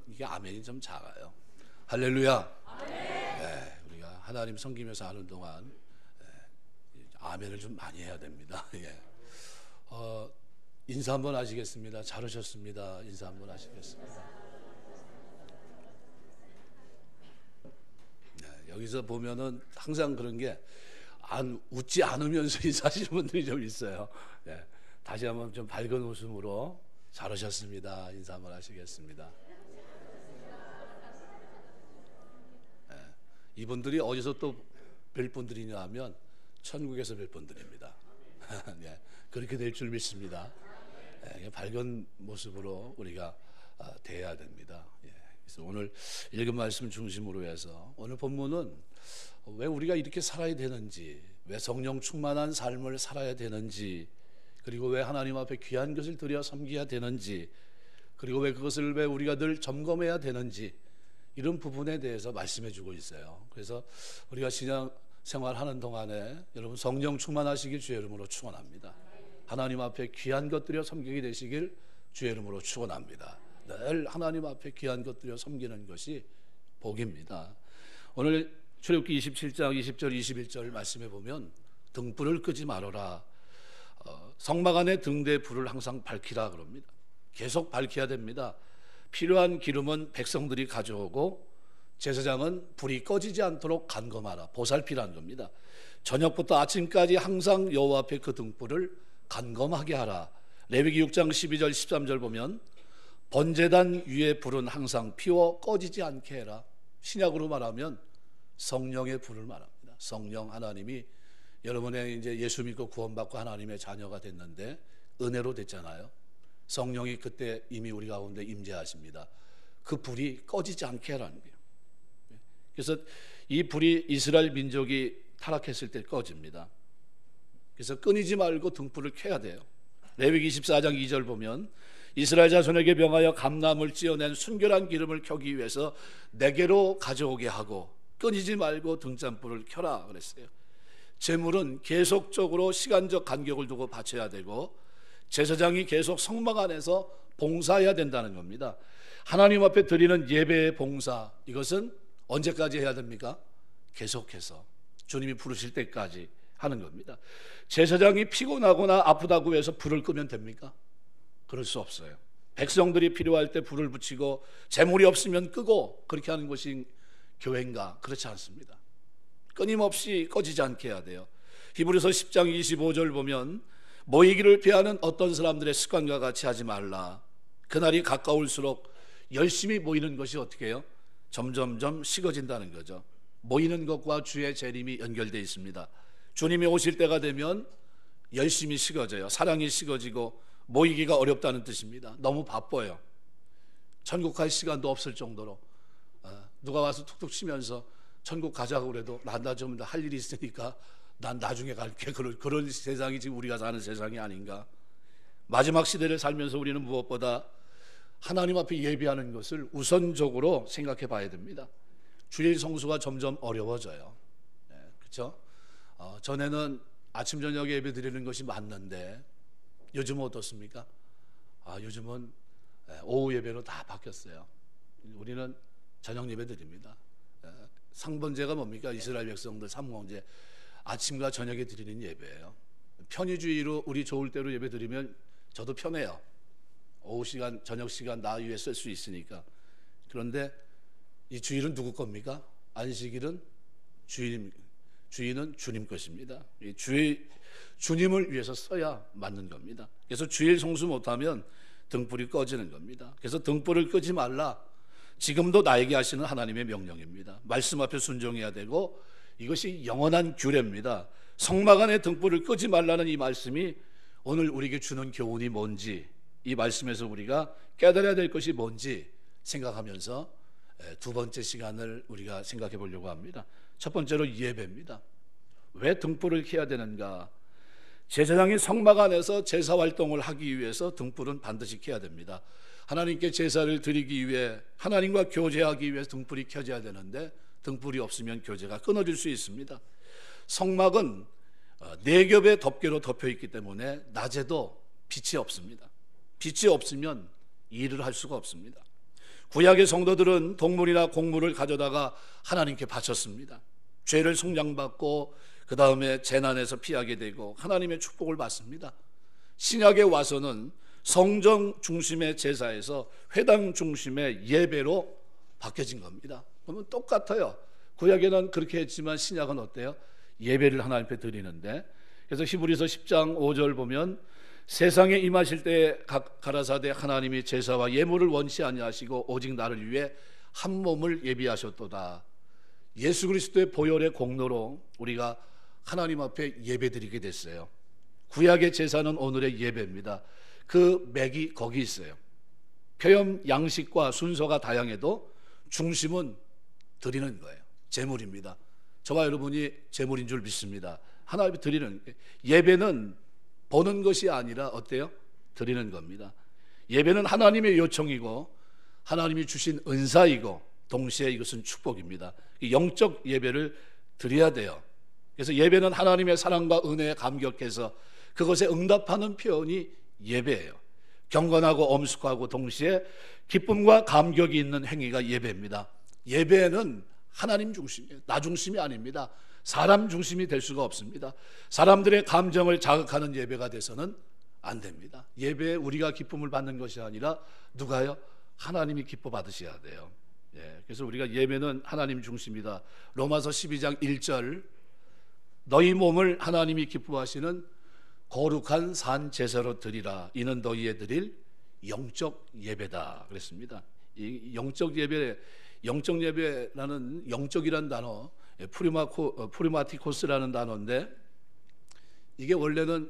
이게 아멘이 좀 작아요. 할렐루야. 네, 우리가 하나님 섬기면서 하는 동안 아멘을 좀 많이 해야 됩니다. 예. 인사 한번 하시겠습니다. 잘 오셨습니다. 인사 한번 하시겠습니다. 네, 여기서 보면은 항상 그런 게 웃지 않으면서 인사하시는 분들이 좀 있어요. 네, 다시 한번 좀 밝은 웃음으로 잘 오셨습니다. 인사 한번 하시겠습니다. 이분들이 어디서 또 뵐 분들이냐 하면 천국에서 뵐 분들입니다. 네, 그렇게 될 줄 믿습니다. 밝은 모습으로 우리가 대해야 됩니다. 그래서 오늘 읽은 말씀 중심으로 해서 오늘 본문은 왜 우리가 이렇게 살아야 되는지, 왜 성령 충만한 삶을 살아야 되는지, 그리고 왜 하나님 앞에 귀한 것을 드려 섬겨야 되는지, 그리고 왜 그것을 왜 우리가 늘 점검해야 되는지, 이런 부분에 대해서 말씀해 주고 있어요. 그래서 우리가 신앙 생활하는 동안에 여러분 성령 충만하시길 주의 이름으로 축원합니다. 하나님 앞에 귀한 것들여 섬기게 되시길 주의 이름으로 축원합니다. 늘 하나님 앞에 귀한 것들여 섬기는 것이 복입니다. 오늘 출애굽기 27장 20절 21절 말씀해 보면 등불을 끄지 말아라. 성막 안에 등대 불을 항상 밝히라 그럽니다. 계속 밝혀야 됩니다. 필요한 기름은 백성들이 가져오고 제사장은 불이 꺼지지 않도록 간검하라. 보살피라는 겁니다. 저녁부터 아침까지 항상 여호와 앞에 그 등불을 간검하게 하라. 레위기 6장 12절 13절 보면 번제단 위에 불은 항상 피워 꺼지지 않게 해라. 신약으로 말하면 성령의 불을 말합니다. 성령 하나님이 여러분의 이제 예수 믿고 구원받고 하나님의 자녀가 됐는데 은혜로 됐잖아요. 성령이 그때 이미 우리 가운데 임재하십니다. 그 불이 꺼지지 않게 하라는 거예요. 그래서 이 불이 이스라엘 민족이 타락했을 때 꺼집니다. 그래서 끊이지 말고 등불을 켜야 돼요. 레위기 24장 2절 보면 이스라엘 자손에게 명하여 감람을 찧어낸 순결한 기름을 켜기 위해서 내게로 가져오게 하고 끊이지 말고 등잔불을 켜라 그랬어요. 제물은 계속적으로 시간적 간격을 두고 바쳐야 되고 제사장이 계속 성막 안에서 봉사해야 된다는 겁니다. 하나님 앞에 드리는 예배의 봉사, 이것은 언제까지 해야 됩니까? 계속해서 주님이 부르실 때까지 하는 겁니다. 제사장이 피곤하거나 아프다고 해서 불을 끄면 됩니까? 그럴 수 없어요. 백성들이 필요할 때 불을 붙이고 재물이 없으면 끄고 그렇게 하는 것이 교회인가? 그렇지 않습니다. 끊임없이 꺼지지 않게 해야 돼요. 히브리서 10장 25절 보면 모이기를 피하는 어떤 사람들의 습관과 같이 하지 말라. 그날이 가까울수록 열심히 모이는 것이 어떻게 해요? 점점점 식어진다는 거죠. 모이는 것과 주의 재림이 연결되어 있습니다. 주님이 오실 때가 되면 열심히 식어져요. 사랑이 식어지고 모이기가 어렵다는 뜻입니다. 너무 바빠요. 천국 갈 시간도 없을 정도로 누가 와서 툭툭 치면서 천국 가자고 그래도 나 좀 할 일이 있으니까 난 나중에 갈게. 그런 세상이 지금 우리가 사는 세상이 아닌가. 마지막 시대를 살면서 우리는 무엇보다 하나님 앞에 예배하는 것을 우선적으로 생각해 봐야 됩니다. 주일 성수가 점점 어려워져요. 네, 그렇죠? 전에는 아침 저녁 예배 드리는 것이 맞는데 요즘은 어떻습니까? 요즘은 오후 예배로 다 바뀌었어요. 우리는 저녁 예배 드립니다. 상번제가 뭡니까? 이스라엘 백성들 삼공제 아침과 저녁에 드리는 예배예요. 편의주의로 우리 좋을 대로 예배 드리면 저도 편해요. 오후 시간, 저녁 시간 나 위에 쓸 수 있으니까. 그런데 이 주일은 누구 겁니까? 안식일은 주일은 주님 것입니다. 이 주님을 위해서 써야 맞는 겁니다. 그래서 주일 성수 못하면 등불이 꺼지는 겁니다. 그래서 등불을 끄지 말라. 지금도 나에게 하시는 하나님의 명령입니다. 말씀 앞에 순종해야 되고 이것이 영원한 규례입니다. 성막 안에 등불을 끄지 말라는 이 말씀이 오늘 우리에게 주는 교훈이 뭔지, 이 말씀에서 우리가 깨달아야 될 것이 뭔지 생각하면서 두 번째 시간을 우리가 생각해 보려고 합니다. 첫 번째로 예배입니다. 왜 등불을 켜야 되는가? 제사장이 성막 안에서 제사 활동을 하기 위해서 등불은 반드시 켜야 됩니다. 하나님께 제사를 드리기 위해 하나님과 교제하기 위해서 등불이 켜져야 되는데 등불이 없으면 교제가 끊어질 수 있습니다. 성막은 네 겹의 덮개로 덮여 있기 때문에 낮에도 빛이 없습니다. 빛이 없으면 일을 할 수가 없습니다. 구약의 성도들은 동물이나 곡물을 가져다가 하나님께 바쳤습니다. 죄를 속량받고 그 다음에 재난에서 피하게 되고 하나님의 축복을 받습니다. 신약에 와서는 성전 중심의 제사에서 회당 중심의 예배로 바뀌어진 겁니다. 그러면 똑같아요. 구약에는 그렇게 했지만 신약은 어때요? 예배를 하나님 앞에 드리는데, 그래서 히브리서 10장 5절 보면 세상에 임하실 때 가라사대 하나님이 제사와 예물을 원치 아니하시고 오직 나를 위해 한 몸을 예비하셨도다. 예수 그리스도의 보혈의 공로로 우리가 하나님 앞에 예배드리게 됐어요. 구약의 제사는 오늘의 예배입니다. 그 맥이 거기 있어요. 표현 양식과 순서가 다양해도 중심은 드리는 거예요. 제물입니다. 저와 여러분이 제물인 줄 믿습니다. 하나님 드리는, 예배는 보는 것이 아니라 어때요? 드리는 겁니다. 예배는 하나님의 요청이고 하나님이 주신 은사이고 동시에 이것은 축복입니다. 영적 예배를 드려야 돼요. 그래서 예배는 하나님의 사랑과 은혜에 감격해서 그것에 응답하는 표현이 예배예요. 경건하고 엄숙하고 동시에 기쁨과 감격이 있는 행위가 예배입니다. 예배는 하나님 중심이에요. 나 중심이 아닙니다. 사람 중심이 될 수가 없습니다. 사람들의 감정을 자극하는 예배가 돼서는 안 됩니다. 예배에 우리가 기쁨을 받는 것이 아니라 누가요? 하나님이 기뻐 받으셔야 돼요. 그래서 우리가 예배는 하나님 중심이다. 로마서 12장 1절, 너희 몸을 하나님이 기뻐하시는 거룩한 산 제사로 드리라. 이는 너희의 드릴 영적 예배다. 그랬습니다. 이 영적 예배라는 영적이란 단어, 프리마티코스라는 단어인데 이게 원래는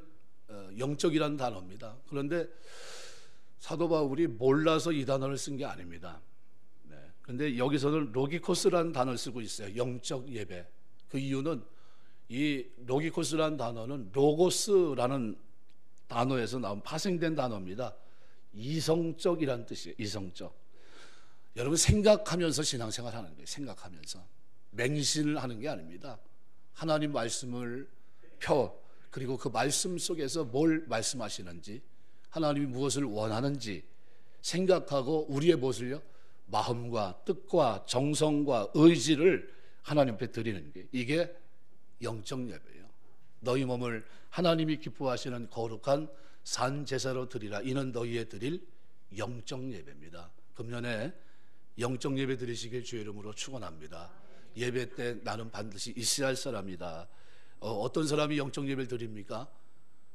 영적이라는 단어입니다. 그런데 사도 바울이 몰라서 이 단어를 쓴 게 아닙니다. 그런데 여기서는 로기코스라는 단어를 쓰고 있어요. 영적 예배. 그 이유는 이 로기코스라는 단어는 로고스라는 단어에서 나온 파생된 단어입니다. 이성적이라는 뜻이에요. 이성적. 여러분 생각하면서 신앙생활 하는 거예요. 생각하면서. 맹신을 하는 게 아닙니다. 하나님 말씀을 그리고 그 말씀 속에서 뭘 말씀하시는지, 하나님이 무엇을 원하는지 생각하고 우리의 무엇을요? 마음과 뜻과 정성과 의지를 하나님 앞에 드리는 게, 이게 영적 예배예요. 너희 몸을 하나님이 기뻐하시는 거룩한 산 제사로 드리라. 이는 너희의 드릴 영적 예배입니다. 금년에 영적 예배 드리시길 주의 이름으로 축원합니다. 예배 때 나는 반드시 있어야 할 사람이다. 어떤 사람이 영적 예배를 드립니까?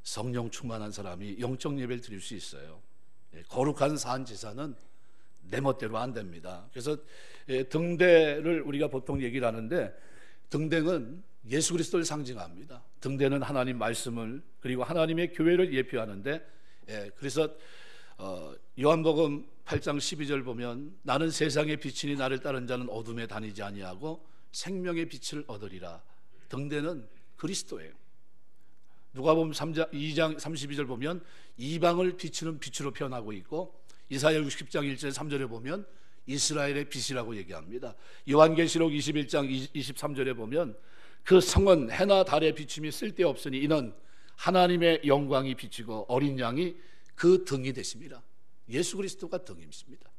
성령 충만한 사람이 영적 예배를 드릴 수 있어요. 거룩한 산 제사는 내 멋대로 안 됩니다. 그래서 등대를 우리가 보통 얘기를 하는데, 등대는 예수 그리스도를 상징합니다. 등대는 하나님 말씀을 그리고 하나님의 교회를 예표하는데, 그래서 요한복음 8장 12절 보면 나는 세상의 빛이니 나를 따른 자는 어둠에 다니지 아니하고 생명의 빛을 얻으리라. 등대는 그리스도예요. 누가복음 2장 32절 보면 이방을 비추는 빛으로 표현하고 있고, 이사야 60장 1절 3절에 보면 이스라엘의 빛이라고 얘기합니다. 요한계시록 21장 23절에 보면 그 성은 해나 달의 비춤이 쓸데없으니 이는 하나님의 영광이 비치고 어린 양이 그 등이 되십니다. 예수 그리스도가 등이십니다.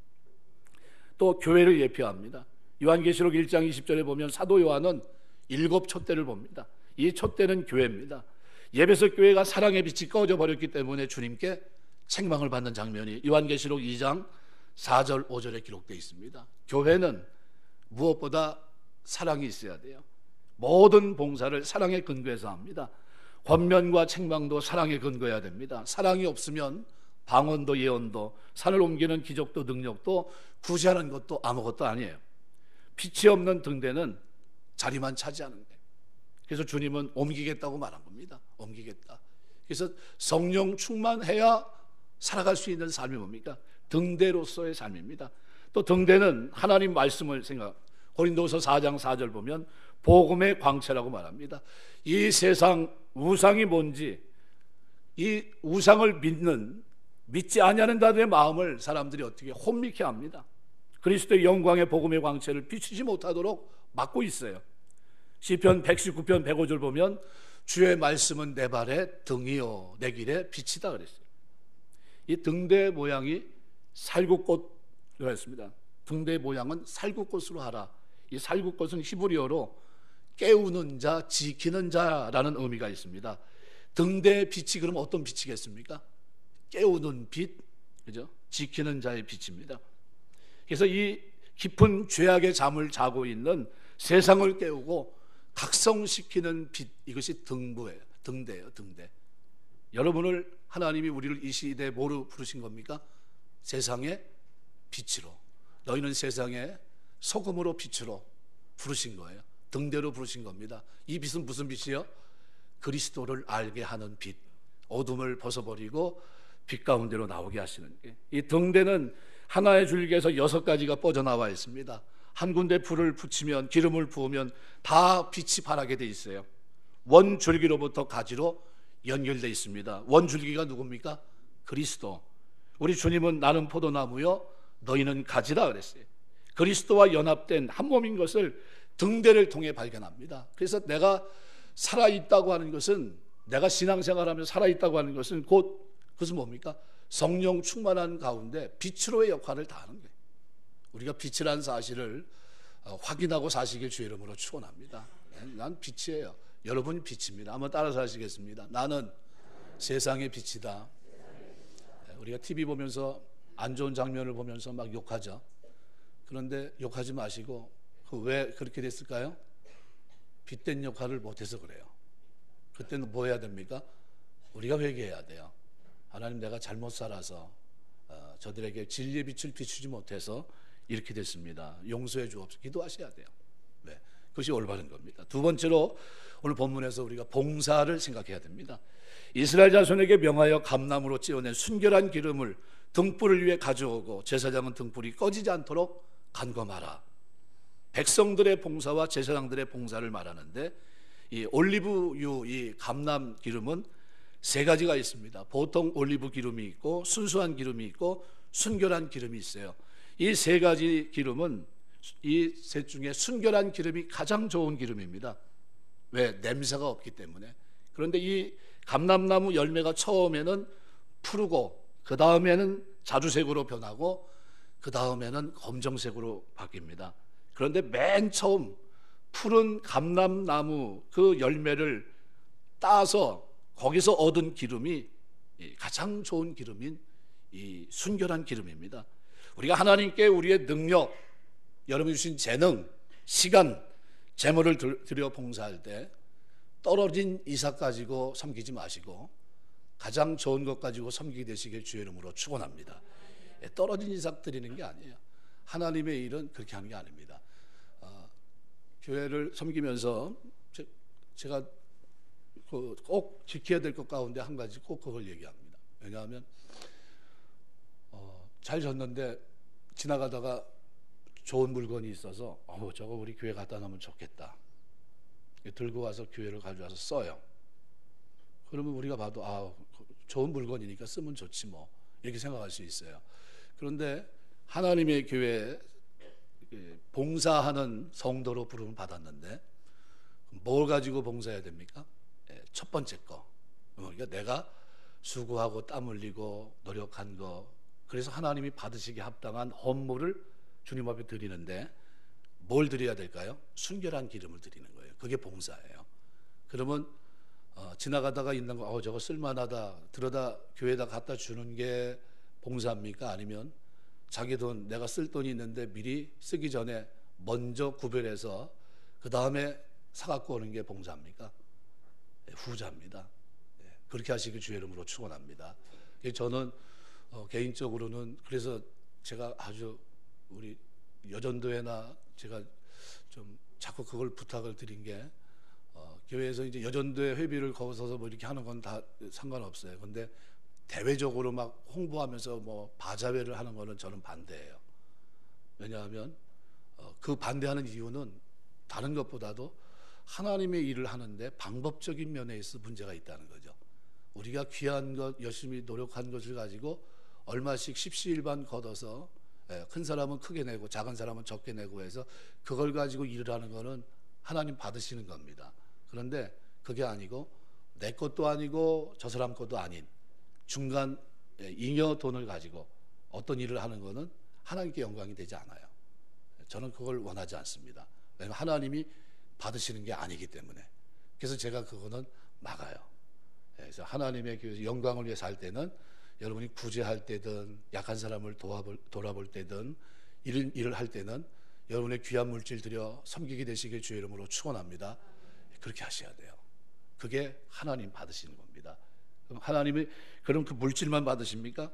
또 교회를 예표합니다. 요한계시록 1장 20절에 보면 사도 요한은 7 촛대를 봅니다. 이 촛대는 교회입니다. 예배석 교회가 사랑의 빛이 꺼져 버렸기 때문에 주님께 책망을 받는 장면이 요한계시록 2장 4절 5절에 기록되어 있습니다. 교회는 무엇보다 사랑이 있어야 돼요. 모든 봉사를 사랑의 근거에서 합니다. 권면과 책망도 사랑에 근거해야 됩니다. 사랑이 없으면 방언도 예언도 산을 옮기는 기적도 능력도 구제하는 것도 아무것도 아니에요. 빛이 없는 등대는 자리만 차지하는 거예요. 그래서 주님은 옮기겠다고 말한 겁니다. 옮기겠다. 그래서 성령 충만해야 살아갈 수 있는 삶이 뭡니까? 등대로서의 삶입니다. 또 등대는 하나님 말씀을 고린도서 4장 4절 보면 복음의 광채라고 말합니다. 이 세상 우상이 뭔지, 이 우상을 믿지 아니하는 자들의 마음을 사람들이 어떻게 혼미케 합니다. 그리스도의 영광의 복음의 광채를 비추지 못하도록 막고 있어요. 시편 119편 105절 보면 주의 말씀은 내 발의 등이요 내 길의 빛이다 그랬어요. 이 등대 모양이 살구꽃이라 했습니다. 등대 모양은 살구꽃으로 하라. 이 살구꽃은 히브리어로 깨우는 자, 지키는 자라는 의미가 있습니다. 등대의 빛이 그럼 어떤 빛이겠습니까? 깨우는 빛, 그죠? 지키는 자의 빛입니다. 그래서 이 깊은 죄악의 잠을 자고 있는 세상을 깨우고 각성시키는 빛, 이것이 등부예요. 등대예요, 등대. 여러분을 하나님이 우리를 이 시대에 뭐로 부르신 겁니까? 세상의 빛으로. 너희는 세상의 소금으로 빛으로 부르신 거예요. 등대로 부르신 겁니다. 이 빛은 무슨 빛이요? 그리스도를 알게 하는 빛. 어둠을 벗어버리고 빛 가운데로 나오게 하시는 게. 이 등대는 하나의 줄기에서 6가지가 뻗어나와 있습니다. 한 군데 불을 붙이면, 기름을 부으면 다 빛이 발하게 돼 있어요. 원 줄기로부터 가지로 연결되어 있습니다. 원 줄기가 누굽니까? 그리스도. 우리 주님은 나는 포도나무요 너희는 가지라 그랬어요. 그리스도와 연합된 한 몸인 것을 등대를 통해 발견합니다. 그래서 내가 살아있다고 하는 것은, 내가 신앙생활하면서 살아있다고 하는 것은 그것은 뭡니까? 성령 충만한 가운데 빛으로의 역할을 다하는 거예요. 우리가 빛이라는 사실을 확인하고 사시길 주의 이름으로 축원합니다. 난 빛이에요. 여러분이 빛입니다. 한번 따라서 하시겠습니다. 나는 세상의 빛이다. 우리가 TV 보면서 안 좋은 장면을 보면서 막 욕하죠. 그런데 욕하지 마시고 왜 그렇게 됐을까요? 빛된 역할을 못해서 그래요. 그때는 뭐 해야 됩니까? 우리가 회개해야 돼요. 하나님, 내가 잘못 살아서 저들에게 진리의 빛을 비추지 못해서 이렇게 됐습니다. 용서해 주옵소서. 기도하셔야 돼요. 네, 그것이 올바른 겁니다. 두 번째로 오늘 본문에서 우리가 봉사를 생각해야 됩니다. 이스라엘 자손에게 명하여 감람으로 찌어낸 순결한 기름을 등불을 위해 가져오고 제사장은 등불이 꺼지지 않도록 간검하라. 백성들의 봉사와 제사장들의 봉사를 말하는데, 이 올리브유, 이 감람 기름은 3가지가 있습니다. 보통 올리브 기름이 있고 순수한 기름이 있고 순결한 기름이 있어요. 이 3가지 기름은, 이 셋 중에 순결한 기름이 가장 좋은 기름입니다. 왜? 냄새가 없기 때문에. 그런데 이 감람나무 열매가 처음에는 푸르고 그 다음에는 자주색으로 변하고 그 다음에는 검정색으로 바뀝니다. 그런데 맨 처음 푸른 감람나무 그 열매를 따서 거기서 얻은 기름이 가장 좋은 기름인 이 순결한 기름입니다. 우리가 하나님께 우리의 능력, 여러분이 주신 재능, 시간, 재물을 들여 봉사할 때 떨어진 이삭 가지고 섬기지 마시고 가장 좋은 것 가지고 섬기게 되시길 주의 이름으로 축원합니다. 떨어진 이삭 드리는 게 아니에요. 하나님의 일은 그렇게 하는 게 아닙니다. 교회를 섬기면서 제가 꼭 지켜야 될 것 가운데 한 가지 꼭 그걸 얘기합니다. 왜냐하면 잘 졌는데 지나가다가 좋은 물건이 있어서 저거 우리 교회 갖다 놓으면 좋겠다. 들고 와서 교회를 가져와서 써요. 그러면 우리가 봐도 좋은 물건이니까 쓰면 좋지 뭐, 이렇게 생각할 수 있어요. 그런데 하나님의 교회에 봉사하는 성도로 부름을 받았는데 뭘 가지고 봉사해야 됩니까? 첫 번째 거, 그러니까 내가 수고하고 땀 흘리고 노력한 거, 그래서 하나님이 받으시기 합당한 헌물을 주님 앞에 드리는데 뭘 드려야 될까요? 순결한 기름을 드리는 거예요. 그게 봉사예요. 그러면 지나가다가 있는 거 저거 쓸만하다, 들어다 교회에다 갖다 주는 게 봉사입니까? 아니면 자기 돈, 내가 쓸 돈이 있는데 미리 쓰기 전에 먼저 구별해서 그 다음에 사갖고 오는 게 봉사입니까? 후자입니다. 그렇게 하시길 주의 이름으로 축원합니다. 저는 개인적으로는 그래서 제가 아주 우리 여전도회나 제가 좀 자꾸 그걸 부탁을 드린 게, 교회에서 이제 여전도회 회비를 거둬서 뭐 이렇게 하는 건 다 상관없어요. 근데 대외적으로 막 홍보하면서 뭐 바자회를 하는 거는 저는 반대예요. 왜냐하면 그 반대하는 이유는 다른 것보다도 하나님의 일을 하는데 방법적인 면에 있어 문제가 있다는 거죠. 우리가 귀한 것, 열심히 노력한 것을 가지고 얼마씩 십시일반 걷어서 큰 사람은 크게 내고 작은 사람은 적게 내고 해서 그걸 가지고 일을 하는 거는 하나님 받으시는 겁니다. 그런데 그게 아니고 내 것도 아니고 저 사람 것도 아닌 중간 잉여 돈을 가지고 어떤 일을 하는 거는 하나님께 영광이 되지 않아요. 저는 그걸 원하지 않습니다. 왜냐하면 하나님이 받으시는 게 아니기 때문에. 그래서 제가 그거는 막아요. 그래서 하나님의 그 영광을 위해 살 때는 여러분이 구제할 때든 약한 사람을 돌아볼 때든 이런 일을 할 때는 여러분의 귀한 물질 들여 섬기게 되시길 주의 이름으로 축원합니다. 그렇게 하셔야 돼요. 그게 하나님 받으시는 겁니다. 그럼 하나님이 그럼 그 물질만 받으십니까?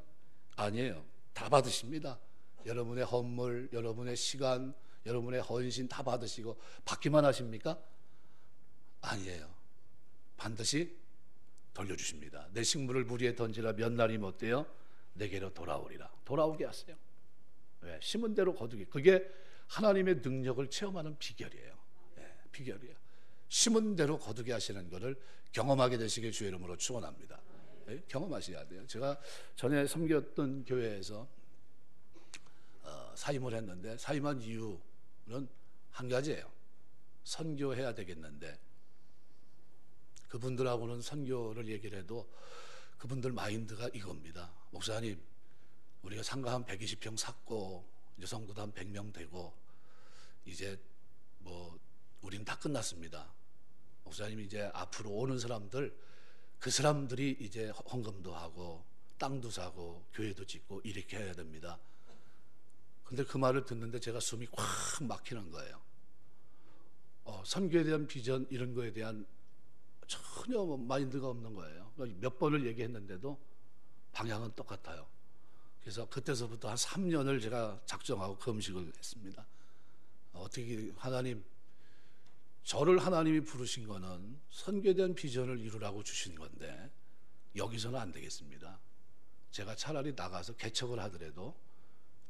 아니에요. 다 받으십니다. 여러분의 헌물, 여러분의 시간, 여러분의 헌신 다 받으시고 받기만 하십니까? 아니에요. 반드시 돌려주십니다. 내 식물을 무리에 던지라 몇 날이 못되어 내게로 돌아오리라. 돌아오게 하세요. 왜? 심은 대로 거두기. 그게 하나님의 능력을 체험하는 비결이에요. 네, 비결이에요. 심은 대로 거두게 하시는 것을 경험하게 되시길 주의 이름으로 축원합니다. 네, 경험하셔야 돼요. 제가 전에 섬겼던 교회에서 사임을 했는데 사임한 이유는 한 가지예요. 선교해야 되겠는데 그분들하고는 선교를 얘기를 해도 그분들 마인드가 이겁니다. 목사님, 우리가 상가 한 120평 샀고 이제 성도도 한 100명 되고 이제 뭐 우리는 다 끝났습니다. 목사님, 이제 앞으로 오는 사람들, 그 사람들이 이제 헌금도 하고 땅도 사고 교회도 짓고 이렇게 해야 됩니다. 근데 그 말을 듣는데 제가 숨이 꽉 막히는 거예요. 선교에 대한 비전 이런 거에 대한 전혀 마인드가 없는 거예요. 몇 번을 얘기했는데도 방향은 똑같아요. 그래서 그때서부터 한 3년을 제가 작정하고 금식을 했습니다. 어떻게 하나님, 저를 하나님이 부르신 거는 선교에 대한 비전을 이루라고 주신 건데 여기서는 안 되겠습니다. 제가 차라리 나가서 개척을 하더라도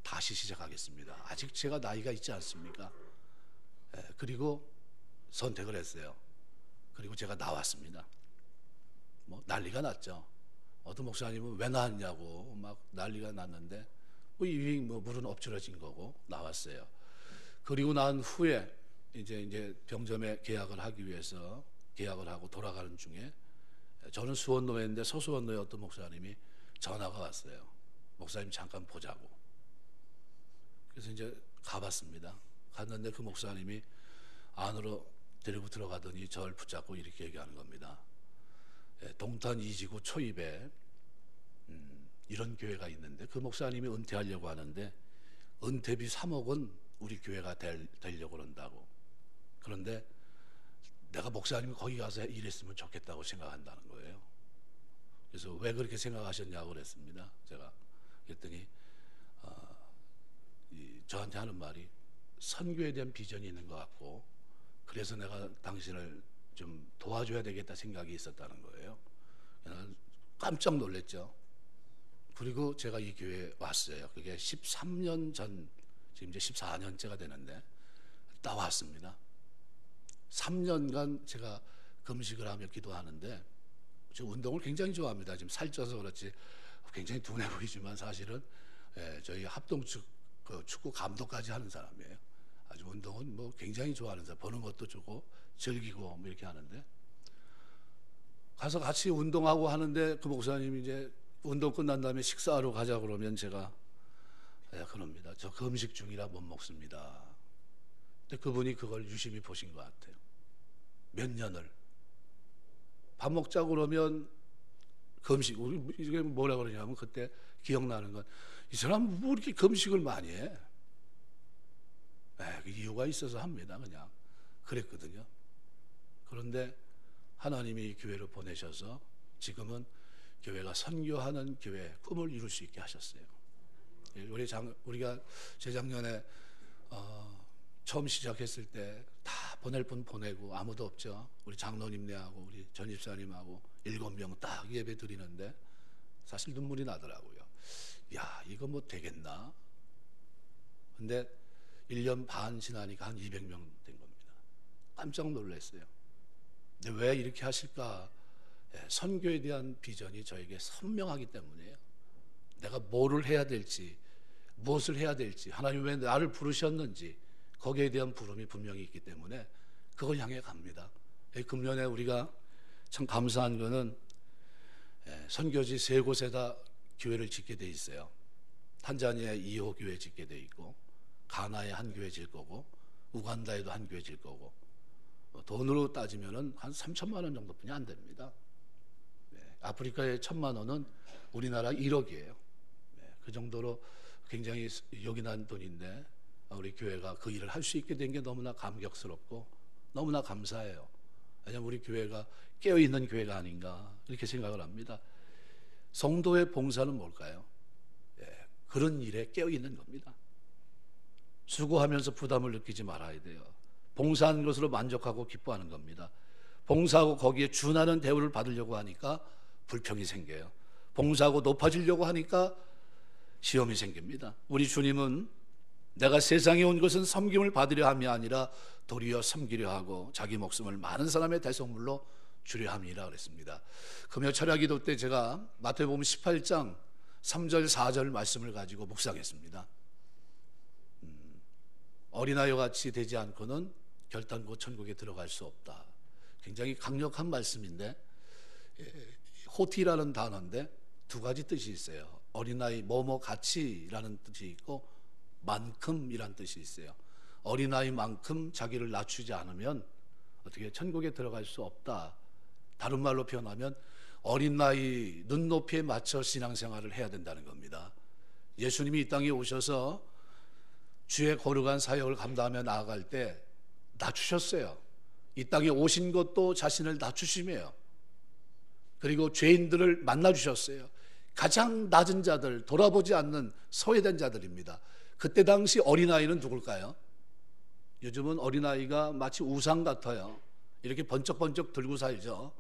다시 시작하겠습니다. 아직 제가 나이가 있지 않습니까? 그리고 선택을 했어요. 그리고 제가 나왔습니다. 뭐 난리가 났죠. 어떤 목사님은 왜 나왔냐고 막 난리가 났는데 이미 물은 엎질러진 거고 나왔어요. 그리고 난 후에 이제 병점에 계약을 하기 위해서 계약을 하고 돌아가는 중에 저는 수원노회인데 서수원노회 어떤 목사님이 전화가 왔어요. 목사님 잠깐 보자고. 그래서 이제 가봤습니다. 갔는데 그 목사님이 안으로 데리고 들어가더니 저를 붙잡고 이렇게 얘기하는 겁니다. 동탄 이지구 초입에 이런 교회가 있는데 그 목사님이 은퇴하려고 하는데 은퇴비 3억은 우리 교회가 되려고 그런다고. 그런데 내가 목사님이 거기 가서 일했으면 좋겠다고 생각한다는 거예요. 그래서 왜 그렇게 생각하셨냐고 그랬습니다. 제가 그랬더니 저한테 하는 말이 선교에 대한 비전이 있는 것 같고 그래서 내가 당신을 좀 도와줘야 되겠다 생각이 있었다는 거예요. 깜짝 놀랐죠. 그리고 제가 이 교회에 왔어요. 그게 13년 전, 지금 이제 14년째가 되는데 나왔습니다. 3년간 제가 금식을 하며 기도하는데 저 운동을 굉장히 좋아합니다. 지금 살쪄서 그렇지 굉장히 둔해 보이지만 사실은 저희 축구 감독까지 하는 사람이에요. 아주 운동은 뭐 굉장히 좋아하는 사람, 보는 것도 좋고 즐기고 뭐 이렇게 하는데 가서 같이 운동하고 하는데 그 목사님이 이제 운동 끝난 다음에 식사하러 가자 그러면 제가 그럽니다. 저 금식 중이라 못 먹습니다. 근데 그분이 그걸 유심히 보신 것 같아요. 몇 년을 밥 먹자고 그러면 금식, 우리 이게 뭐라 그러냐면 그때 기억나는 건 이 사람 뭐 이렇게 금식을 많이 해? 그 이유가 있어서 합니다. 그냥 그랬거든요. 그런데 하나님이 교회를 보내셔서 지금은 교회가 선교하는 교회 꿈을 이룰 수 있게 하셨어요. 우리가 재작년에 처음 시작했을 때 다 보낼 분 보내고 아무도 없죠. 우리 장로님네하고 우리 전집사님하고 7명 딱 예배 드리는데 사실 눈물이 나더라고요. 야, 이거 뭐 되겠나? 근데 1년 반 지나니까 한 200명 된 겁니다. 깜짝 놀랐어요. 근데 왜 이렇게 하실까? 선교에 대한 비전이 저에게 선명하기 때문이에요. 내가 뭐를 해야 될지, 무엇을 해야 될지, 하나님 왜 나를 부르셨는지 거기에 대한 부름이 분명히 있기 때문에 그걸 향해 갑니다. 금년에 우리가 참 감사한 거는 선교지 3곳에다 교회를 짓게 돼 있어요. 탄자니아에 2호 교회 짓게 돼 있고 가나에 한 교회 질 거고 우간다에도 한 교회 질 거고 돈으로 따지면은 한 3천만 원 정도뿐이 안 됩니다. 아프리카의 1,000만 원은 우리나라 1억이에요. 그 정도로 굉장히 요긴한 돈인데 우리 교회가 그 일을 할 수 있게 된 게 너무나 감격스럽고 너무나 감사해요. 왜냐하면 우리 교회가 깨어있는 교회가 아닌가 이렇게 생각을 합니다. 성도의 봉사는 뭘까요? 그런 일에 깨어있는 겁니다. 수고하면서 부담을 느끼지 말아야 돼요. 봉사한 것으로 만족하고 기뻐하는 겁니다. 봉사하고 거기에 준하는 대우를 받으려고 하니까 불평이 생겨요. 봉사하고 높아지려고 하니까 시험이 생깁니다. 우리 주님은 내가 세상에 온 것은 섬김을 받으려 함이 아니라 도리어 섬기려 하고 자기 목숨을 많은 사람의 대속물로 주려 함이라 그랬습니다. 금요 철야 기도 때 제가 마태복음 18장 3절 4절 말씀을 가지고 묵상했습니다. 어린아이와 같이 되지 않고는 결단코 천국에 들어갈 수 없다. 굉장히 강력한 말씀인데 호티라는 단어인데 두 가지 뜻이 있어요. 어린아이 뭐뭐 같이라는 뜻이 있고 만큼이라는 뜻이 있어요. 어린아이만큼 자기를 낮추지 않으면 어떻게 천국에 들어갈 수 없다. 다른 말로 표현하면 어린아이 눈높이에 맞춰 신앙생활을 해야 된다는 겁니다. 예수님이 이 땅에 오셔서 주의 거룩한 사역을 감당하며 나아갈 때 낮추셨어요. 이 땅에 오신 것도 자신을 낮추심이에요. 그리고 죄인들을 만나주셨어요. 가장 낮은 자들, 돌아보지 않는 소외된 자들입니다. 그때 당시 어린아이는 누굴까요? 요즘은 어린아이가 마치 우상 같아요. 이렇게 번쩍번쩍 들고 살죠.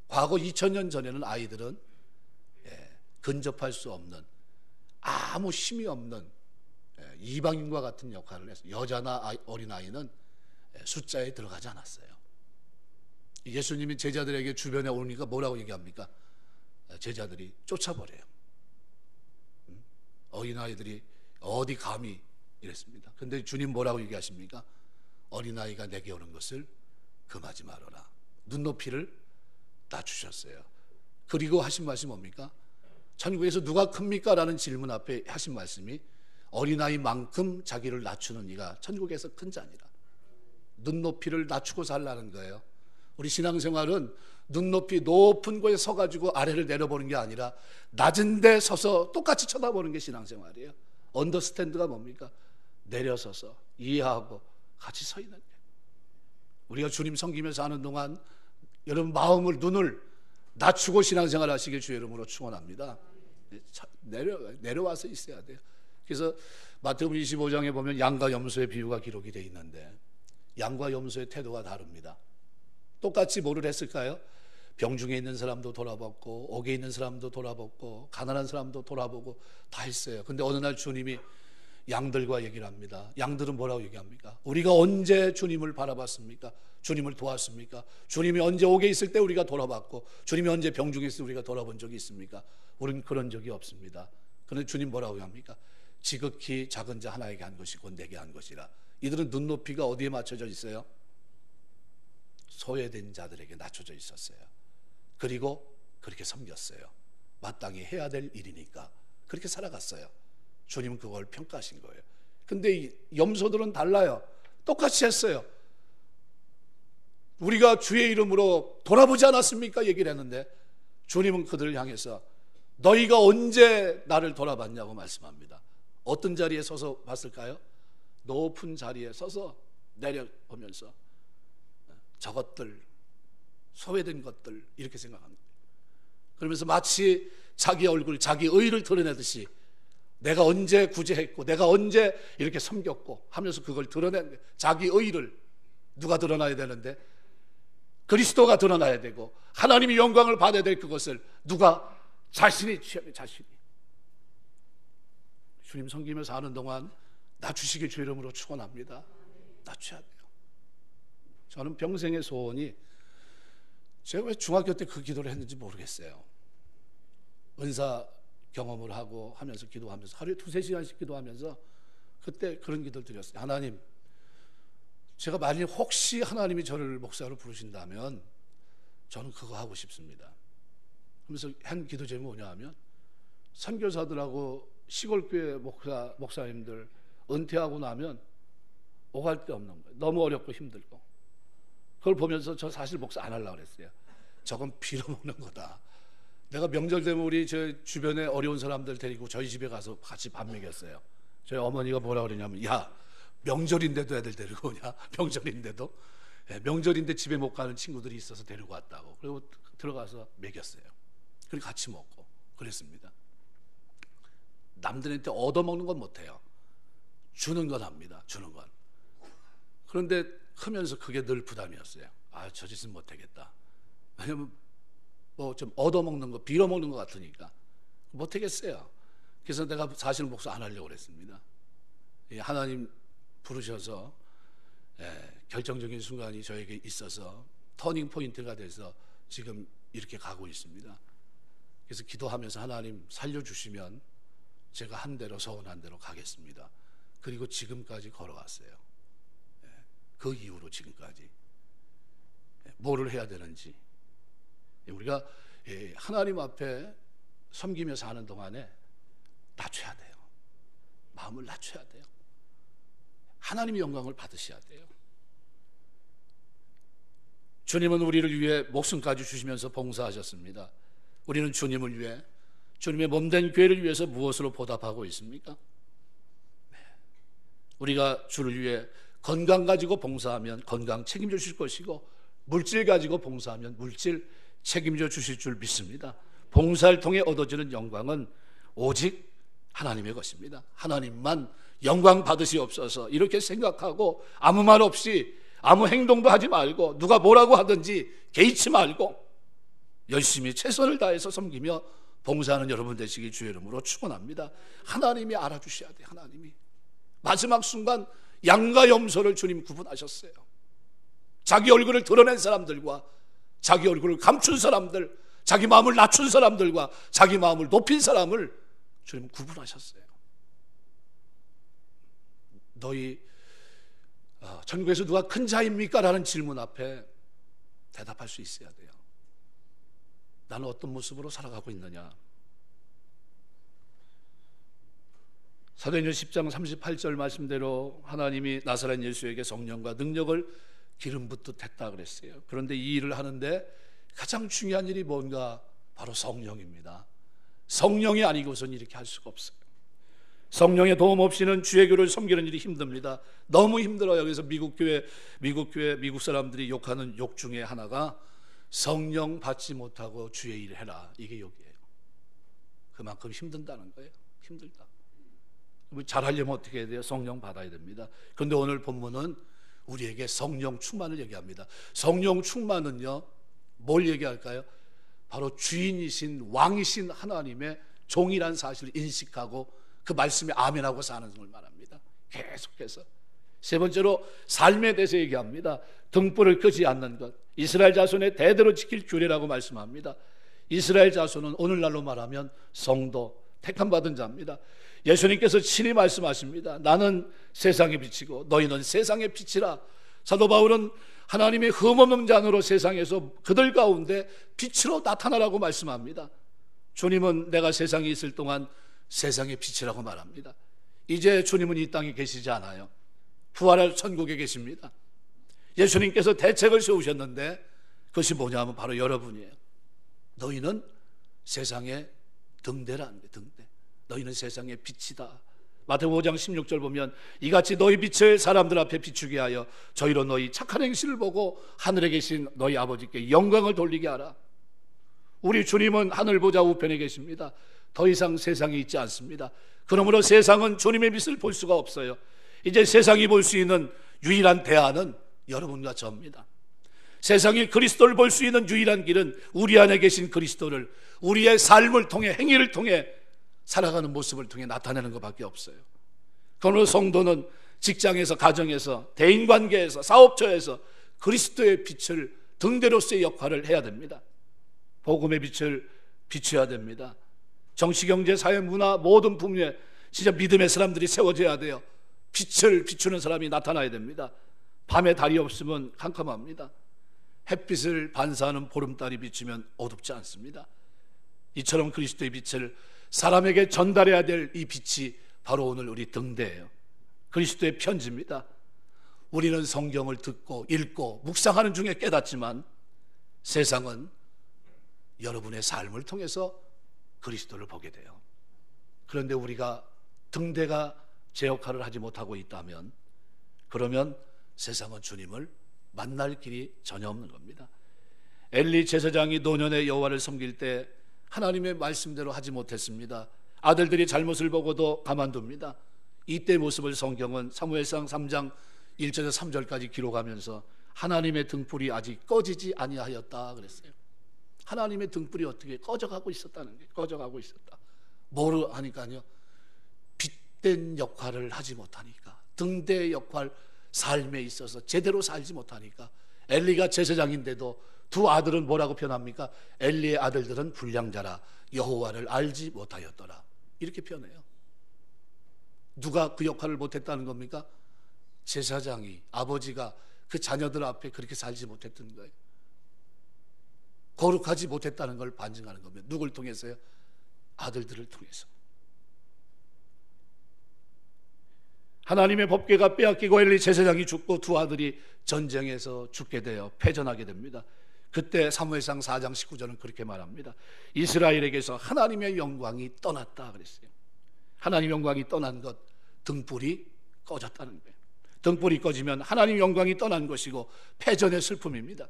과거 2000년 전에는 아이들은 근접할 수 없는 아무 힘이 없는 이방인과 같은 역할을 했어요. 여자나 어린아이는 숫자에 들어가지 않았어요. 예수님이 제자들에게 주변에 오니까 뭐라고 얘기합니까? 제자들이 쫓아버려요. 어린아이들이 어디 감히 이랬습니다. 근데 주님 뭐라고 얘기하십니까? 어린아이가 내게 오는 것을 금하지 말아라. 눈높이를 낮추셨어요. 그리고 하신 말씀이 뭡니까? 천국에서 누가 큽니까? 라는 질문 앞에 하신 말씀이 어린아이만큼 자기를 낮추는 이가 천국에서 큰 자니라. 눈높이를 낮추고 살라는 거예요. 우리 신앙생활은 눈높이 높은 곳에 서가지고 아래를 내려보는 게 아니라 낮은 데 서서 똑같이 쳐다보는 게 신앙생활이에요. 언더스탠드가 뭡니까? 내려서서 이해하고 같이 서 있는 게. 우리가 주님 섬기면서 하는 동안 여러분 마음을 눈을 낮추고 신앙생활 하시길 주의 이름으로 축원합니다. 내려와서 있어야 돼요. 그래서 마태복음 25장에 보면 양과 염소의 비유가 기록이 되어 있는데 양과 염소의 태도가 다릅니다. 똑같이 뭐를 했을까요? 병중에 있는 사람도 돌아봤고 옥에 있는 사람도 돌아봤고 가난한 사람도 돌아보고 다 했어요. 근데 어느 날 주님이 양들과 얘기를 합니다. 양들은 뭐라고 얘기합니까? 우리가 언제 주님을 바라봤습니까? 주님을 도왔습니까? 주님이 언제 옥에 있을 때 우리가 돌아봤고 주님이 언제 병중에 있을 때 우리가 돌아본 적이 있습니까? 우리는 그런 적이 없습니다. 그런데 주님 뭐라고 합니까? 지극히 작은 자 하나에게 한 것이고 내게 한 것이라. 이들은 눈높이가 어디에 맞춰져 있어요? 소외된 자들에게 낮춰져 있었어요. 그리고 그렇게 섬겼어요. 마땅히 해야 될 일이니까 그렇게 살아갔어요. 주님은 그걸 평가하신 거예요. 근데 이 염소들은 달라요. 똑같이 했어요. 우리가 주의 이름으로 돌아보지 않았습니까? 얘기를 했는데 주님은 그들을 향해서 너희가 언제 나를 돌아봤냐고 말씀합니다. 어떤 자리에 서서 봤을까요? 높은 자리에 서서 내려보면서 저것들, 소외된 것들 이렇게 생각합니다. 그러면서 마치 자기 얼굴, 자기 의를 드러내듯이 내가 언제 구제했고 내가 언제 이렇게 섬겼고 하면서 그걸 드러낸 거예요. 자기 의를. 누가 드러나야 되는데? 그리스도가 드러나야 되고 하나님이 영광을 받아야 될 그것을 누가? 자신이 취하면 자신이. 주님 섬기면서 하는 동안 낮추시길 주의 이름으로 축원합니다. 낮춰야 돼요. 저는 평생의 소원이, 제가 왜 중학교 때 그 기도를 했는지 모르겠어요. 은사 경험을 하고 하면서 기도하면서 하루에 2-3시간씩 기도하면서 그때 그런 기도를 드렸어요. 하나님, 제가 만일 혹시 하나님이 저를 목사로 부르신다면 저는 그거 하고 싶습니다. 그러면서 한 기도 제목이 뭐냐 하면 선교사들하고 시골교회 목사님들 은퇴하고 나면 오갈 데 없는 거예요. 너무 어렵고 힘들고. 그걸 보면서 저 사실 목사 안 하려고 그랬어요. 저건 빌어먹는 거다. 내가 명절 되면 우리 저 주변에 어려운 사람들 데리고 저희 집에 가서 같이 밥 먹였어요. 저희 어머니가 뭐라 그러냐면, 야, 명절인데도 애들 데리고 오냐? 명절인데도? 네, 명절인데 집에 못 가는 친구들이 있어서 데리고 왔다고. 그리고 들어가서 먹였어요. 그리고 같이 먹고 그랬습니다. 남들한테 얻어먹는 건 못해요. 주는 건 합니다. 주는 건. 그런데 크면서 그게 늘 부담이었어요. 아, 저 짓은 못하겠다. 왜냐면 뭐 좀 얻어먹는 거, 빌어먹는 것 같으니까 못하겠어요. 그래서 내가 사실 목사 안 하려고 그랬습니다. 하나님 부르셔서 결정적인 순간이 저에게 있어서 터닝 포인트가 돼서 지금 이렇게 가고 있습니다. 그래서 기도하면서 하나님 살려주시면 제가 한 대로 서운한 대로 가겠습니다. 그리고 지금까지 걸어왔어요. 그 이후로 지금까지 뭐를 해야 되는지 우리가 하나님 앞에 섬기며 사는 동안에 낮춰야 돼요. 마음을 낮춰야 돼요. 하나님의 영광을 받으셔야 돼요. 주님은 우리를 위해 목숨까지 주시면서 봉사하셨습니다. 우리는 주님을 위해, 주님의 몸된 교회를 위해서 무엇으로 보답하고 있습니까? 우리가 주를 위해 건강 가지고 봉사하면 건강 책임져 주실 것이고, 물질 가지고 봉사하면 물질 책임져 주실 줄 믿습니다. 봉사를 통해 얻어지는 영광은 오직 하나님의 것입니다. 하나님만 영광 받으시옵소서, 이렇게 생각하고 아무 말 없이 아무 행동도 하지 말고 누가 뭐라고 하든지 개의치 말고 열심히 최선을 다해서 섬기며 봉사하는 여러분 되시기 주의 이름으로 축원합니다. 하나님이 알아주셔야 돼요. 하나님이 마지막 순간 양과 염소를 주님 구분하셨어요. 자기 얼굴을 드러낸 사람들과 자기 얼굴을 감춘 사람들, 자기 마음을 낮춘 사람들과 자기 마음을 높인 사람을 주님 구분하셨어요. 너희 천국에서 누가 큰 자입니까? 라는 질문 앞에 대답할 수 있어야 돼요. 나는 어떤 모습으로 살아가고 있느냐? 사도행전 10장 38절 말씀대로 하나님이 나사렛 예수에게 성령과 능력을 기름 붓듯 했다 그랬어요. 그런데 이 일을 하는데 가장 중요한 일이 뭔가? 바로 성령입니다. 성령이 아니고선 이렇게 할 수가 없어요. 성령의 도움 없이는 주의 교를 섬기는 일이 힘듭니다. 너무 힘들어요. 그래서 미국 사람들이 욕하는 욕 중에 하나가 성령 받지 못하고 주의 일을 해라, 이게 욕이에요. 그만큼 힘든다는 거예요. 힘들다. 잘하려면 어떻게 해야 돼요? 성령 받아야 됩니다. 그런데 오늘 본문은 우리에게 성령 충만을 얘기합니다. 성령 충만은요, 뭘 얘기할까요? 바로 주인이신 왕이신 하나님의 종이란 사실을 인식하고 그 말씀에 아멘하고 사는 걸 말합니다. 계속해서 세 번째로 삶에 대해서 얘기합니다. 등불을 끄지 않는 것, 이스라엘 자손의 대대로 지킬 규례라고 말씀합니다. 이스라엘 자손은 오늘날로 말하면 성도, 택함받은 자입니다. 예수님께서 친히 말씀하십니다. 나는 세상의 빛이고 너희는 세상의 빛이라. 사도 바울은 하나님의 흠없는 잔으로 세상에서 그들 가운데 빛으로 나타나라고 말씀합니다. 주님은 내가 세상에 있을 동안 세상의 빛이라고 말합니다. 이제 주님은 이 땅에 계시지 않아요. 부활할 천국에 계십니다. 예수님께서 대책을 세우셨는데 그것이 뭐냐 하면 바로 여러분이에요. 너희는 세상의 등대라는 게, 등대. 너희는 세상의 빛이다. 마태복음 5장 16절 보면 이같이 너희 빛을 사람들 앞에 비추게 하여 저희로 너희 착한 행실을 보고 하늘에 계신 너희 아버지께 영광을 돌리게 하라. 우리 주님은 하늘 보좌 우편에 계십니다. 더 이상 세상에 있지 않습니다. 그러므로 세상은 주님의 빛을 볼 수가 없어요. 이제 세상이 볼 수 있는 유일한 대안은 여러분과 저입니다. 세상이 그리스도를 볼 수 있는 유일한 길은 우리 안에 계신 그리스도를 우리의 삶을 통해, 행위를 통해, 살아가는 모습을 통해 나타내는 것밖에 없어요. 그러므로 성도는 직장에서, 가정에서, 대인관계에서, 사업처에서 그리스도의 빛을 등대로서의 역할을 해야 됩니다. 복음의 빛을 비춰야 됩니다. 정치, 경제, 사회, 문화 모든 분야에 진짜 믿음의 사람들이 세워져야 돼요. 빛을 비추는 사람이 나타나야 됩니다. 밤에 달이 없으면 캄캄합니다. 햇빛을 반사하는 보름달이 비추면 어둡지 않습니다. 이처럼 그리스도의 빛을 사람에게 전달해야 될 이 빛이 바로 오늘 우리 등대예요. 그리스도의 편지입니다. 우리는 성경을 듣고 읽고 묵상하는 중에 깨닫지만 세상은 여러분의 삶을 통해서 그리스도를 보게 돼요. 그런데 우리가 등대가 제 역할을 하지 못하고 있다면, 그러면 세상은 주님을 만날 길이 전혀 없는 겁니다. 엘리 제사장이 노년의 여호와를 섬길 때 하나님의 말씀대로 하지 못했습니다. 아들들이 잘못을 보고도 가만둡니다. 이때 모습을 성경은 사무엘상 3장 1절에서 3절까지 기록하면서 하나님의 등불이 아직 꺼지지 아니하였다 그랬어요. 하나님의 등불이 어떻게 꺼져가고 있었다는 게, 꺼져가고 있었다. 뭐로 하니까요, 빛된 역할을 하지 못하니까, 등대의 역할, 삶에 있어서 제대로 살지 못하니까. 엘리가 제사장인데도 두 아들은 뭐라고 표현합니까? 엘리의 아들들은 불량자라 여호와를 알지 못하였더라, 이렇게 표현해요. 누가 그 역할을 못했다는 겁니까? 제사장이, 아버지가 그 자녀들 앞에 그렇게 살지 못했던 거예요. 거룩하지 못했다는 걸 반증하는 겁니다. 누굴 통해서요? 아들들을 통해서. 하나님의 법궤가 빼앗기고 엘리 제사장이 죽고 두 아들이 전쟁에서 죽게 되어 패전하게 됩니다. 그때 사무엘상 4장 19절은 그렇게 말합니다. 이스라엘에게서 하나님의 영광이 떠났다 그랬어요. 하나님의 영광이 떠난 것, 등불이 꺼졌다는 거예요. 등불이 꺼지면 하나님의 영광이 떠난 것이고 패전의 슬픔입니다.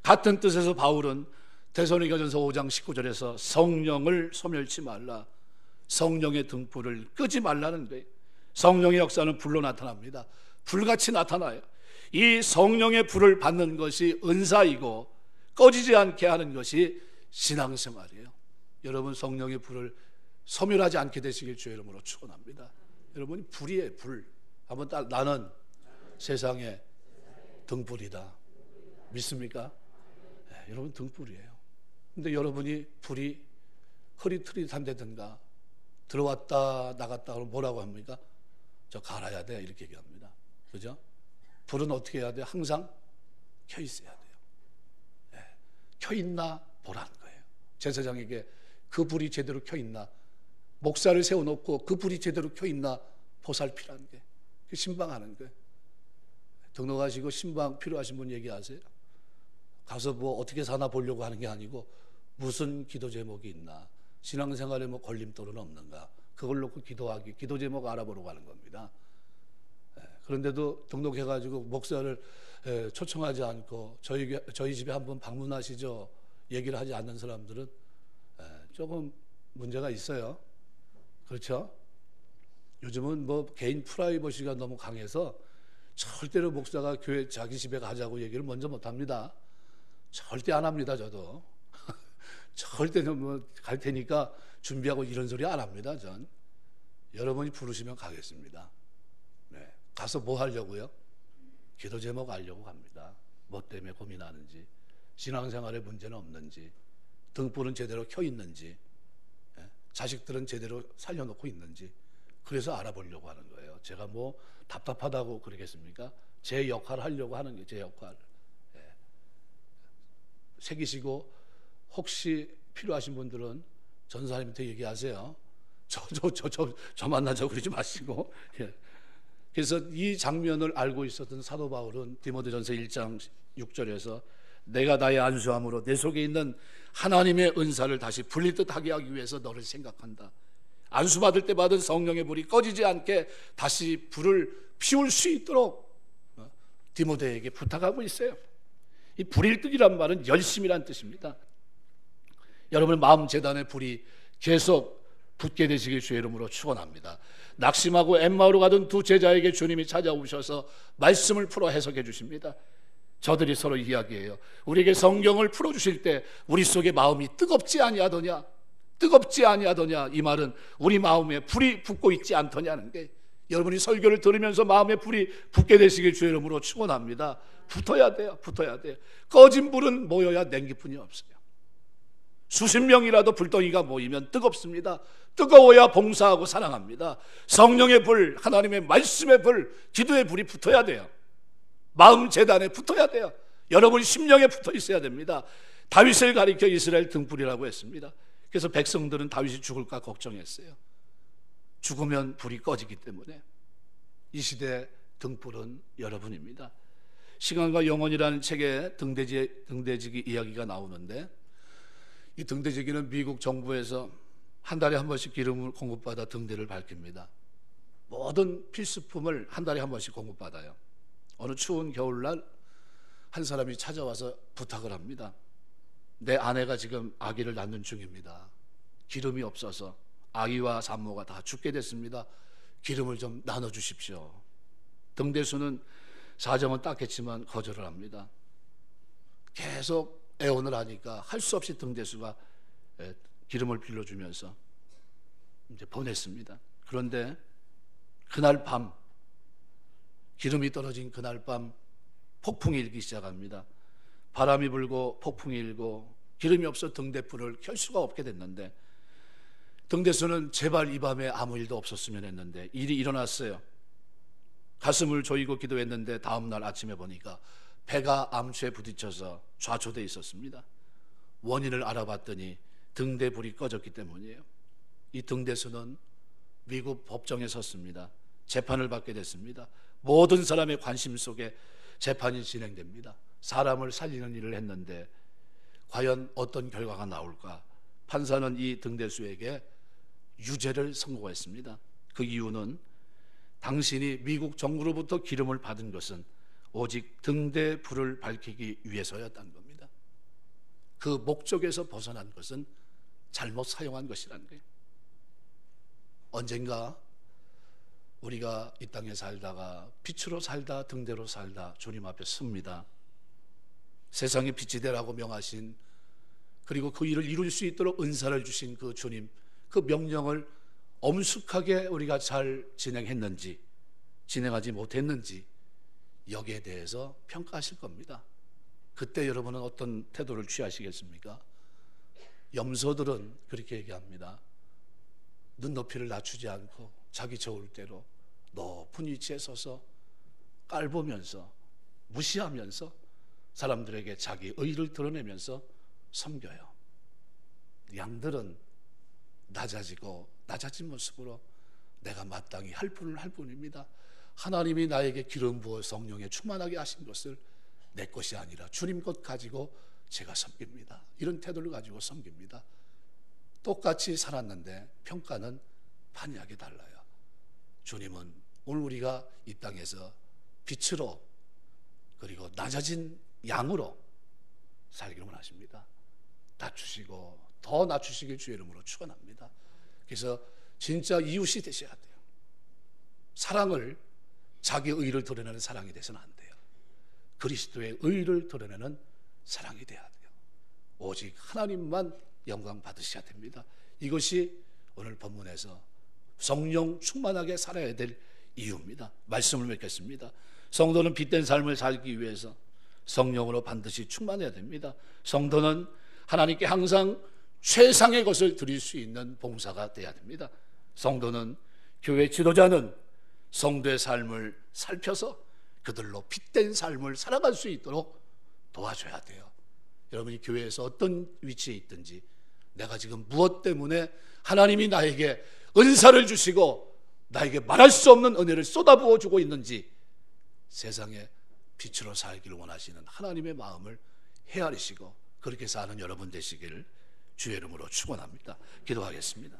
같은 뜻에서 바울은 데살로니가전서 5장 19절에서 성령을 소멸치 말라, 성령의 등불을 끄지 말라는 거예요. 성령의 역사는 불로 나타납니다. 불같이 나타나요. 이 성령의 불을 받는 것이 은사이고 꺼지지 않게 하는 것이 신앙생활이에요. 여러분, 성령의 불을 소멸하지 않게 되시길 주의 이름으로 축원합니다. 여러분이 불이에요. 불. 한번 딱, 나는 세상의 등불이다. 믿습니까? 네, 여러분 등불이에요. 근데 여러분이 불이 흐릿흐릿한다든가 들어왔다 나갔다 그러면 뭐라고 합니까? 저 갈아야 돼, 이렇게 얘기합니다. 그죠? 불은 어떻게 해야 돼요? 항상 켜 있어야 돼요. 네. 켜 있나 보라는 거예요. 제사장에게 그 불이 제대로 켜 있나, 목사를 세워놓고 그 불이 제대로 켜 있나 보살피라는 게, 신방하는 거예요. 등록하시고 신방 필요하신 분 얘기하세요. 가서 뭐 어떻게 사나 보려고 하는 게 아니고 무슨 기도 제목이 있나, 신앙생활에 뭐 걸림돌은 없는가, 그걸 놓고 기도하기, 기도 제목 알아보려고 하는 겁니다. 그런데도 등록해가지고 목사를 초청하지 않고 저희 집에 한번 방문하시죠 얘기를 하지 않는 사람들은 조금 문제가 있어요. 그렇죠? 요즘은 뭐 개인 프라이버시가 너무 강해서 절대로 목사가 교회 자기 집에 가자고 얘기를 먼저 못합니다. 절대 안 합니다. 저도 절대 뭐 갈 테니까 준비하고 이런 소리 안 합니다. 전 여러분이 부르시면 가겠습니다. 네. 가서 뭐 하려고요? 기도 제목 알려고 갑니다. 뭐 때문에 고민하는지, 신앙생활에 문제는 없는지, 등불은 제대로 켜 있는지, 자식들은 제대로 살려놓고 있는지, 그래서 알아보려고 하는 거예요. 제가 뭐 답답하다고 그러겠습니까? 제 역할을 하려고 하는 게 제 역할. 새기시고 혹시 필요하신 분들은 전사님한테 얘기하세요. 저 만나자고 그러지 마시고. 그래서 이 장면을 알고 있었던 사도 바울은 디모데전서 1장 6절에서 내가 나의 안수함으로 내 속에 있는 하나님의 은사를 다시 분리듯 하게 하기 위해서 너를 생각한다. 안수받을 때 받은 성령의 불이 꺼지지 않게 다시 불을 피울 수 있도록 디모데에게 부탁하고 있어요. 이 불일 듯이란 말은 열심이란 뜻입니다. 여러분 마음 재단의 불이 계속 붙게 되시길 주의 이름으로 축원합니다. 낙심하고 엠마오로 가던 두 제자에게 주님이 찾아오셔서 말씀을 풀어 해석해 주십니다. 저들이 서로 이야기해요. 우리에게 성경을 풀어주실 때 우리 속에 마음이 뜨겁지 아니하더냐, 뜨겁지 아니하더냐. 이 말은 우리 마음에 불이 붙고 있지 않더냐는 게, 여러분이 설교를 들으면서 마음에 불이 붙게 되시길 주의 이름으로 축원합니다. 붙어야 돼요. 붙어야 돼요. 꺼진 불은 모여야 냉기뿐이 없어요. 수십 명이라도 불덩이가 모이면 뜨겁습니다. 뜨거워야 봉사하고 사랑합니다. 성령의 불, 하나님의 말씀의 불, 기도의 불이 붙어야 돼요. 마음 재단에 붙어야 돼요. 여러분 심령에 붙어 있어야 됩니다. 다윗을 가리켜 이스라엘 등불이라고 했습니다. 그래서 백성들은 다윗이 죽을까 걱정했어요. 죽으면 불이 꺼지기 때문에. 이 시대 등불은 여러분입니다. 시간과 영혼이라는 책에 등대지기 이야기가 나오는데, 이 등대지기는 미국 정부에서 한 달에 한 번씩 기름을 공급받아 등대를 밝힙니다. 모든 필수품을 한 달에 한 번씩 공급받아요. 어느 추운 겨울날 한 사람이 찾아와서 부탁을 합니다. 내 아내가 지금 아기를 낳는 중입니다. 기름이 없어서 아기와 산모가 다 죽게 됐습니다. 기름을 좀 나눠주십시오. 등대수는 사정은 딱했지만 거절을 합니다. 계속 애원을 하니까 할 수 없이 등대수가 기름을 빌려주면서 이제 보냈습니다. 그런데 그날 밤, 기름이 떨어진 그날 밤 폭풍이 일기 시작합니다. 바람이 불고 폭풍이 일고 기름이 없어 등대불을 켤 수가 없게 됐는데, 등대수는 제발 이 밤에 아무 일도 없었으면 했는데 일이 일어났어요. 가슴을 조이고 기도했는데 다음날 아침에 보니까 배가 암초에 부딪혀서 좌초돼 있었습니다. 원인을 알아봤더니 등대불이 꺼졌기 때문이에요. 이 등대수는 미국 법정에 섰습니다. 재판을 받게 됐습니다. 모든 사람의 관심 속에 재판이 진행됩니다. 사람을 살리는 일을 했는데 과연 어떤 결과가 나올까? 판사는 이 등대수에게 유죄를 선고했습니다. 그 이유는 당신이 미국 정부로부터 기름을 받은 것은 오직 등대불을 밝히기 위해서였다는 겁니다. 그 목적에서 벗어난 것은 잘못 사용한 것이라는 거예요. 언젠가 우리가 이 땅에 살다가 빛으로 살다 등대로 살다 주님 앞에 섭니다. 세상에 빛이 되라고 명하신, 그리고 그 일을 이룰 수 있도록 은사를 주신 그 주님, 그 명령을 엄숙하게 우리가 잘 진행했는지 진행하지 못했는지 여기에 대해서 평가하실 겁니다. 그때 여러분은 어떤 태도를 취하시겠습니까? 염소들은 그렇게 얘기합니다. 눈높이를 낮추지 않고 자기 저울 대로 높은 위치에 서서 깔보면서 무시하면서 사람들에게 자기 의의를 드러내면서 섬겨요. 양들은 낮아진 모습으로 내가 마땅히 할 분을 할 뿐입니다. 하나님이 나에게 기름 부어 성령에 충만하게 하신 것을 내 것이 아니라 주님 것 가지고 제가 섬깁니다. 이런 태도를 가지고 섬깁니다. 똑같이 살았는데 평가는 판이하게 달라요. 주님은 오늘 우리가 이 땅에서 빛으로 그리고 낮아진 양으로 살기를 원하십니다. 낮추시고 더 낮추시길 주의 이름으로 축원합니다. 그래서 진짜 이웃이 되셔야 돼요. 사랑을 자기 의를 드러내는 사랑이 돼서는 안 돼요. 그리스도의 의를 드러내는 사랑이 돼야 돼요. 오직 하나님만 영광 받으셔야 됩니다. 이것이 오늘 본문에서 성령 충만하게 살아야 될 이유입니다. 말씀을 맺겠습니다. 성도는 빛된 삶을 살기 위해서 성령으로 반드시 충만해야 됩니다. 성도는 하나님께 항상 최상의 것을 드릴 수 있는 봉사가 돼야 됩니다. 성도는, 교회 지도자는 성도의 삶을 살펴서 그들로 빛된 삶을 살아갈 수 있도록 도와줘야 돼요. 여러분이 교회에서 어떤 위치에 있든지 내가 지금 무엇 때문에 하나님이 나에게 은사를 주시고 나에게 말할 수 없는 은혜를 쏟아부어 주고 있는지 세상에 빛으로 살기를 원하시는 하나님의 마음을 헤아리시고 그렇게 사는 여러분 되시기를 주의 이름으로 축원합니다. 기도하겠습니다.